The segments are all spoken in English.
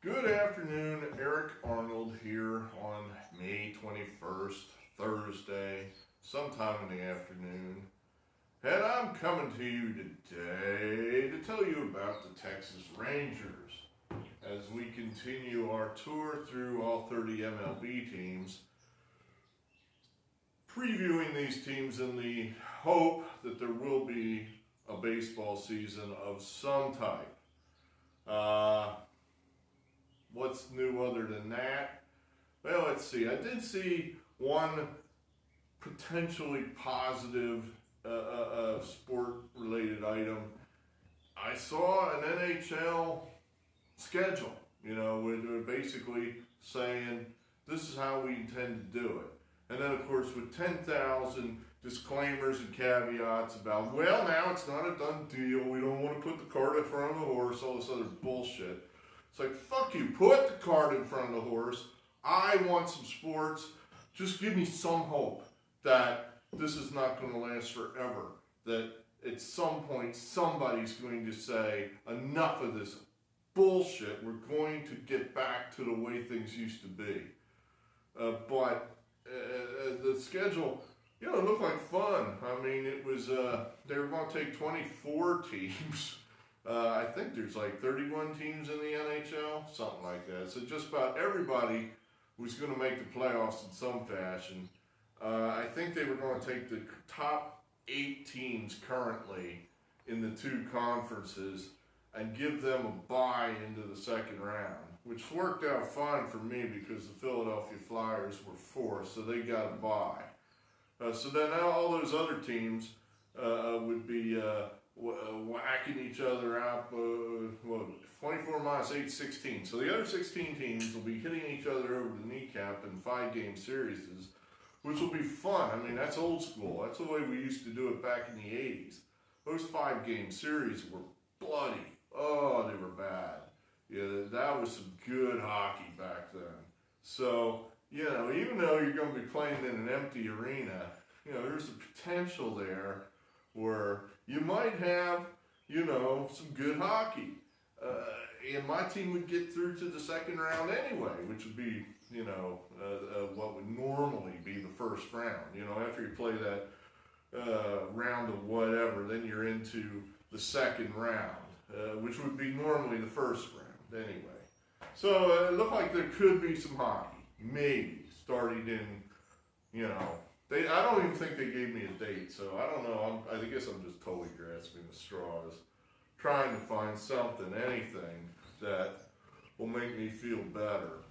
Good afternoon, Eric Arnold here on May 21st, Thursday, sometime in the afternoon. And I'm coming to you today to tell you about the Texas Rangers as we continue our tour through all 30 MLB teams, previewing these teams in the hope that there will be a baseball season of some type. What's new other than that? Well, let's see. I did see one potentially positive sport-related item. I saw an NHL schedule, with basically saying this is how we intend to do it. And then, of course, with 10,000 disclaimers and caveats about, well, now it's not a done deal. We don't want to put the cart in front of the horse, all this other bullshit. It's like, fuck you, put the cart in front of the horse. I want some sports. Just give me some hope that this is not going to last forever. That at some point somebody's going to say, enough of this bullshit. We're going to get back to the way things used to be. But the schedule, it looked like fun. I mean, it was, they were going to take 24 teams. I think there's like 31 teams in the NHL, something like that. So just about everybody was going to make the playoffs in some fashion. I think they were going to take the top 8 teams currently in the 2 conferences and give them a bye into the second round, which worked out fine for me because the Philadelphia Flyers were 4th, so they got a bye. So then all those other teams would be whacking each other out, 24 minus 8, 16. So the other 16 teams will be hitting each other over the kneecap in 5-game series, which will be fun. I mean, that's old school. That's the way we used to do it back in the 80s. Those 5-game series were bloody. Oh, they were bad. Yeah, that was some good hockey back then. So, even though you're going to be playing in an empty arena, there's a potential there where you might have, some good hockey. And my team would get through to the second round anyway, which would be, what would normally be the first round. After you play that round of whatever, then you're into the second round, which would be normally the first round anyway. So it looked like there could be some hockey, maybe, starting in, I don't even think they gave me a date, so I don't know. I guess I'm just totally grasping the straws, trying to find something, anything that will make me feel better.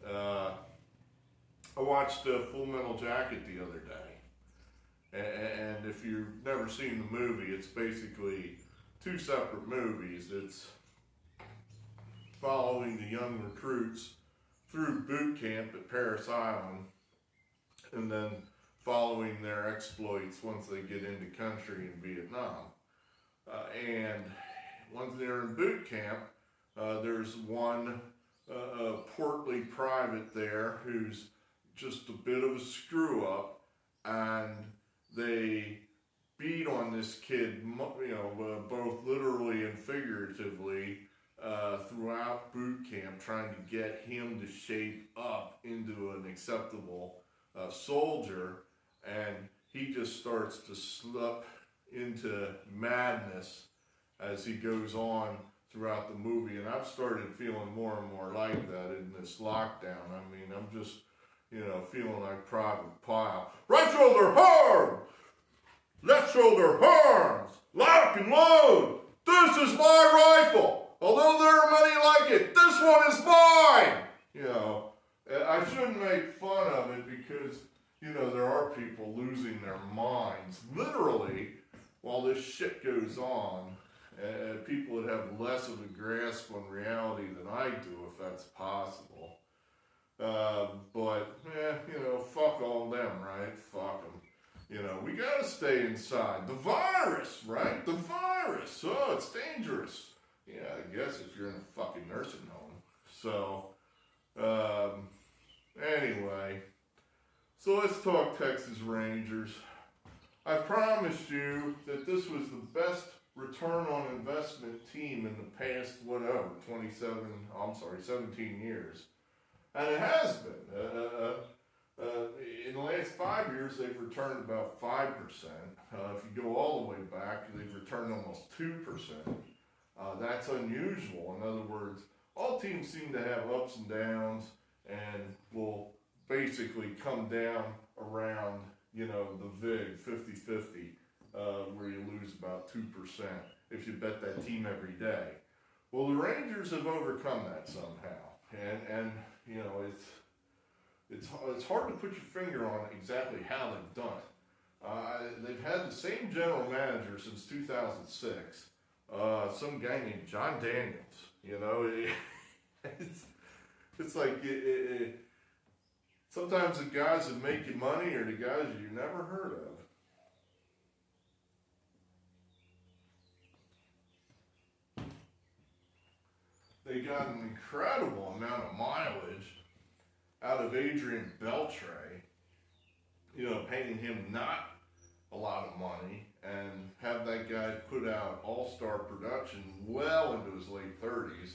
I watched Full Metal Jacket the other day, and if you've never seen the movie, it's basically 2 separate movies. It's following the young recruits through boot camp at Parris Island, and then following their exploits once they get into country in Vietnam. And once they're in boot camp, there's one portly private there who's just a bit of a screw up, and they beat on this kid, both literally and figuratively, throughout boot camp, trying to get him to shape up into an acceptable soldier, and he just starts to slip into madness as he goes on throughout the movie. And I've started feeling more and more like that in this lockdown. I mean, I'm just, feeling like Private Pile. Right shoulder hard! Left shoulder arms! Lock and load! This is my rifle! Although there are many like it, this one is mine! I shouldn't make fun of it because, there are people losing their minds, literally, while this shit goes on. People that have less of a grasp on reality than I do, if that's possible. But fuck all them, right? Fuck them. We gotta stay inside. The virus, right? The virus. Oh, it's dangerous. Yeah, I guess if you're in a fucking nursing home. So, anyway. So let's talk Texas Rangers. I promised you that this was the best return on investment team in the past, 17 years. And it has been. In the last 5 years, they've returned about 5%. If you go all the way back, they've returned almost 2%. That's unusual. In other words, all teams seem to have ups and downs and will basically come down around, the VIG 50-50, where you lose about 2% if you bet that team every day. Well, the Rangers have overcome that somehow. And it's hard to put your finger on exactly how they've done it. They've had the same general manager since 2006. Some guy named John Daniels. It's like sometimes the guys that make you money are the guys you never heard of. They got an incredible amount of mileage out of Adrian Beltre, paying him not a lot of money, and have that guy put out all-star production well into his late 30s.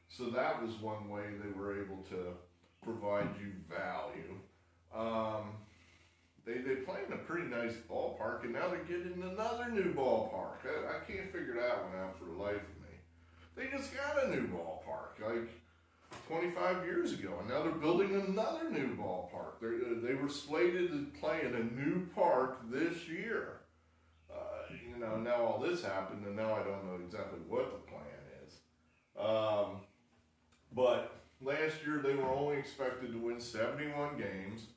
So that was one way they were able to provide you value. They play in a pretty nice ballpark, and now they're getting another new ballpark. I can't figure that one out for the life of me. They just got a new ballpark, like 25 years ago, and now they're building another new ballpark. They were slated to play in a new park this year. Now all this happened, and now I don't know exactly what the plan is. But last year they were only expected to win 71 games,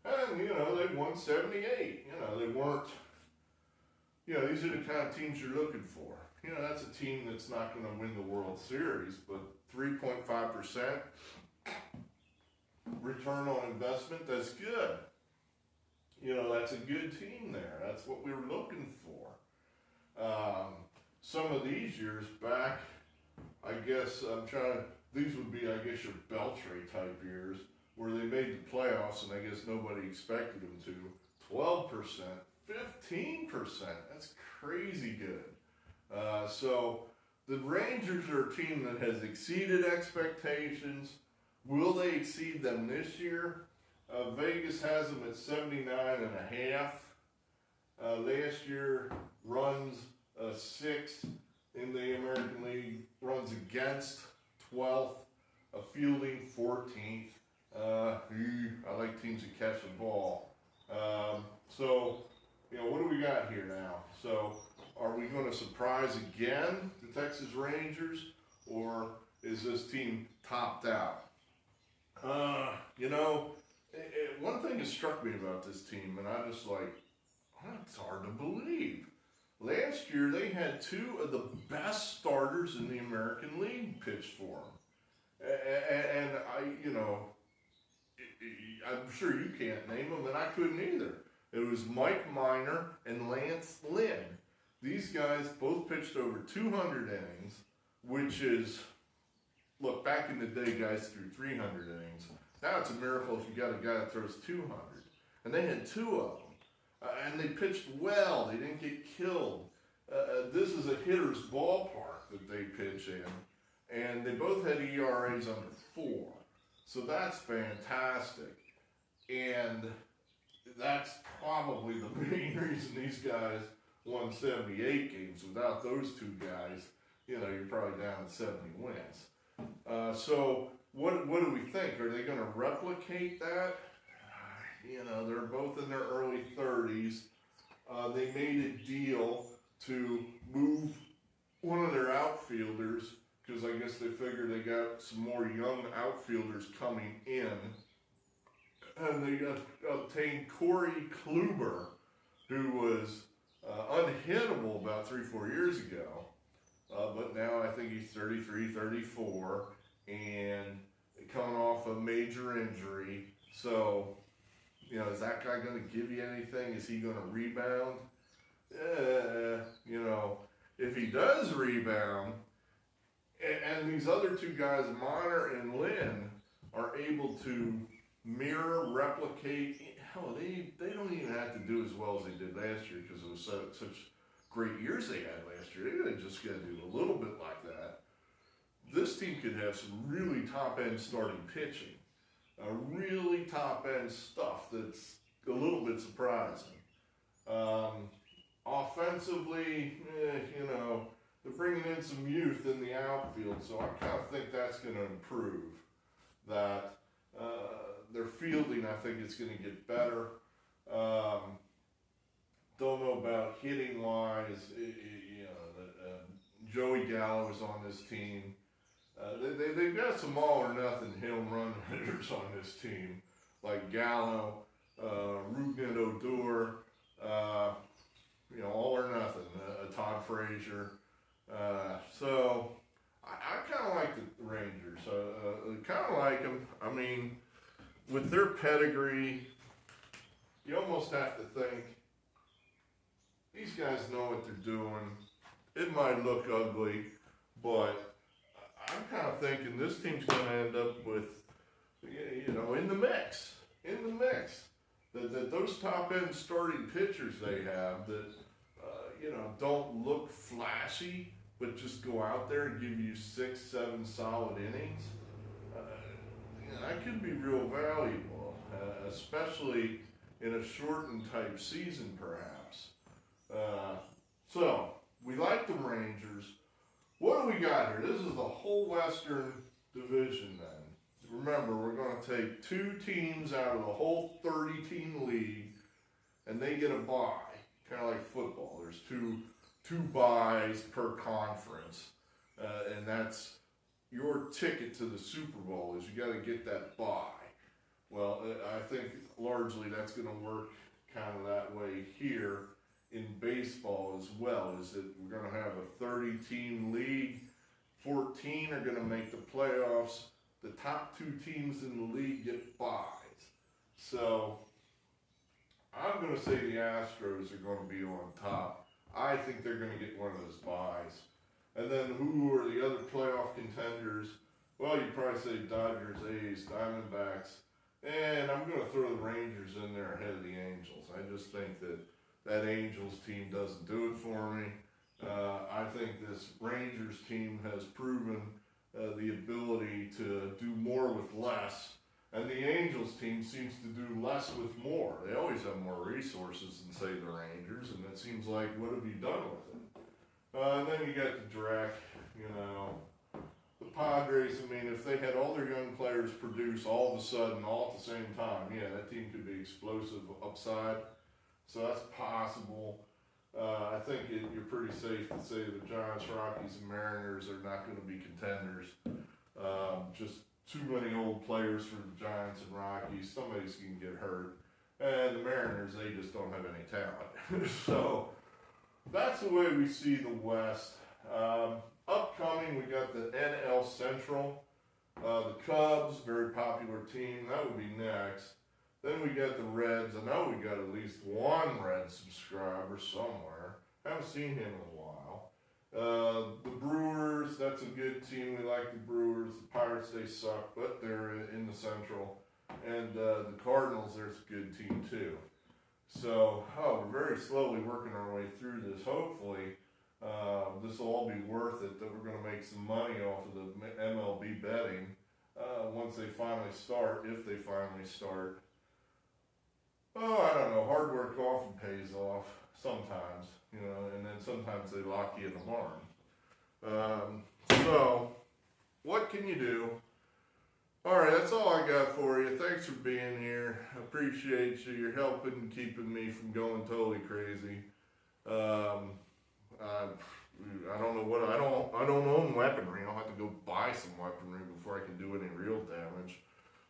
and they won 78. They weren't. These are the kind of teams you're looking for. That's a team that's not going to win the World Series, but 3.5% return on investment, that's good. That's a good team there. That's what we were looking for. Some of these years back, I guess these would be, your Beltre type years, where they made the playoffs and I guess nobody expected them to. 12%, 15%, that's crazy good. So the Rangers are a team that has exceeded expectations. Will they exceed them this year? Vegas has them at 79.5. Last year, runs 6th in the American League, runs against 12th, fielding 14th. I like teams that catch the ball. So, what do we got here now? So, are we going to surprise again the Texas Rangers, or is this team topped out? One thing that struck me about this team, and I just it's hard to believe. Last year, they had 2 of the best starters in the American League pitch for them. And I'm sure you can't name them, and I couldn't either. It was Mike Minor and Lance Lynn. These guys both pitched over 200 innings, which is, look, back in the day, guys threw 300 innings. Now it's a miracle if you got a guy that throws 200. And they had 2 of them. And they pitched well. They didn't get killed. This is a hitter's ballpark that they pitch in. And they both had ERAs under 4. So that's fantastic. And that's probably the main reason these guys won 78 games. Without those 2 guys, you're probably down at 70 wins. So what do we think? Are they going to replicate that? They're both in their early 30s. They made a deal to move one of their outfielders, because I guess they figured they got some more young outfielders coming in. And they obtained Corey Kluber, who was unhittable about 3-4 years ago. But now I think he's 33, 34, and coming off a major injury. So, is that guy going to give you anything? Is he going to rebound? If he does rebound, and these other 2 guys, Minor and Lynn, are able to mirror, replicate, hell, they don't even have to do as well as they did last year, because it was such great years they had last year. They didn't just got to do a little bit like that. This team could have some really top-end starting pitching, really top-end stuff that's a little bit surprising. Offensively, they're bringing in some youth in the outfield, so I kind of think that's going to improve. That their fielding, I think, is going to get better. Don't know about hitting wise. Joey Gallo is on this team. They've got some all or nothing home run hitters on this team, like Gallo, Rugnet Odor, all or nothing. Todd Frazier. So I kind of like the Rangers. Kind of like them. I mean, with their pedigree, you almost have to think these guys know what they're doing. It might look ugly, but I'm kind of thinking this team's going to end up with, in the mix. That those top-end starting pitchers they have that, don't look flashy, but just go out there and give you 6-7 solid innings. That could be real valuable, especially in a shortened type season, perhaps. So, we like the Rangers. What do we got here? This is the whole Western Division then. Remember, we're going to take 2 teams out of the whole 30-team league, and they get a bye, kind of like football. There's two byes per conference, and that's your ticket to the Super Bowl is you got to get that bye. Well, I think largely that's going to work kind of that way here in baseball as well, is that we're going to have a 30-team league. 14 are going to make the playoffs. The top 2 teams in the league get byes. So I'm going to say the Astros are going to be on top. I think they're going to get one of those byes. And then who are the other playoff contenders? Well, you'd probably say Dodgers, A's, Diamondbacks. And I'm going to throw the Rangers in there ahead of the Angels. I just think that Angels team doesn't do it for me. I think this Rangers team has proven the ability to do more with less. And the Angels team seems to do less with more. They always have more resources than, say, the Rangers. And it seems like, what have you done with it? And then you got the Drac, the Padres. I mean, if they had all their young players produce all of a sudden, all at the same time, yeah, that team could be explosive upside. So that's possible. I think you're pretty safe to say the Giants, Rockies, and Mariners are not going to be contenders. Just too many old players for the Giants and Rockies. Somebody's going to get hurt. And the Mariners, they just don't have any talent. So that's the way we see the West. Upcoming, we got the NL Central. The Cubs, very popular team. That would be next. Then we got the Reds. I know we got at least one Red subscriber somewhere. Haven't seen him in a while. The Brewers, that's a good team. We like the Brewers. The Pirates, they suck, but they're in the Central. And the Cardinals, there's a good team too. So, we're very slowly working our way through this. Hopefully, this will all be worth it, that we're going to make some money off of the MLB betting once they finally start, if they finally start. I don't know. Hard work often pays off sometimes, and then sometimes they lock you in the barn. So, what can you do? All right, that's all I got for you. Thanks for being here. I appreciate you. You're helping keeping me from going totally crazy. I don't know what I don't own weaponry. I'll have to go buy some weaponry before I can do any real damage.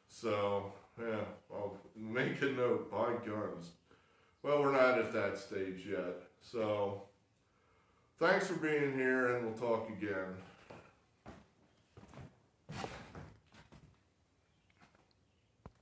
So yeah, I'll make a note. Buy guns. Well, we're not at that stage yet. So thanks for being here, and we'll talk again.